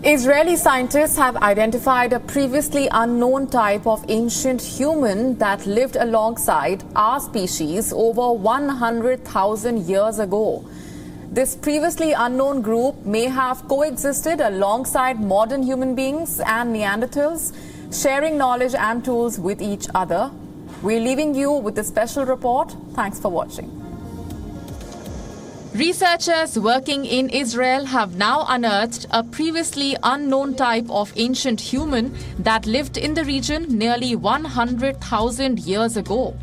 Israeli scientists have identified a previously unknown type of ancient human that lived alongside our species over 100,000 years ago. This previously unknown group may have coexisted alongside modern human beings and Neanderthals, sharing knowledge and tools with each other. We're leaving you with this special report. Thanks for watching. Researchers working in Israel have now unearthed a previously unknown type of ancient human that lived in the region nearly 100,000 years ago.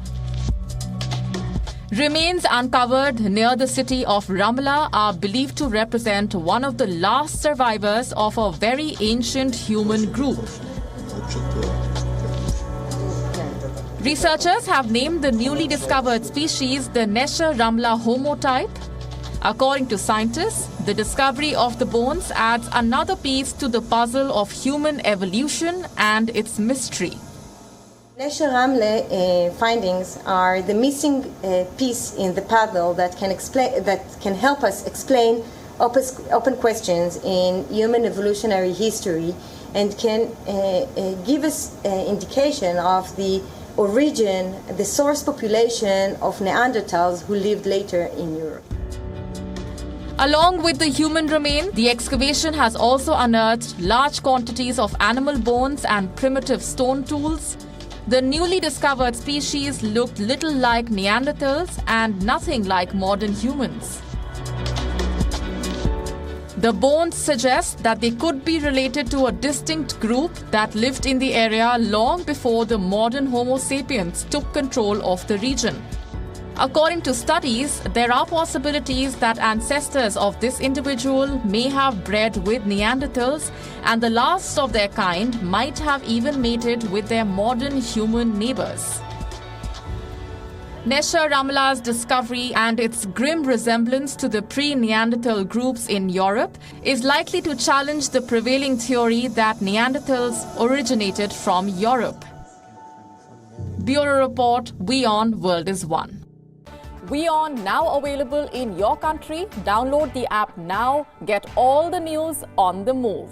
Remains uncovered near the city of Ramallah are believed to represent one of the last survivors of a very ancient human group. Researchers have named the newly discovered species the Nesher Ramallah Homo type. According to scientists, the discovery of the bones adds another piece to the puzzle of human evolution and its mystery. Nesher Ramallah findings are the missing piece in the puzzle that can help us explain open questions in human evolutionary history and can give us indication of the origin, the source population of Neanderthals who lived later in Europe. Along with the human remain, the excavation has also unearthed large quantities of animal bones and primitive stone tools. The newly discovered species looked little like Neanderthals and nothing like modern humans. The bones suggest that they could be related to a distinct group that lived in the area long before the modern Homo sapiens took control of the region. According to studies, there are possibilities that ancestors of this individual may have bred with Neanderthals, and the last of their kind might have even mated with their modern human neighbors. Nesher Ramallah's discovery and its grim resemblance to the pre-Neanderthal groups in Europe is likely to challenge the prevailing theory that Neanderthals originated from Europe. Bureau Report, WION World is One. WION now available in your country. Download the app now. Get all the news on the move.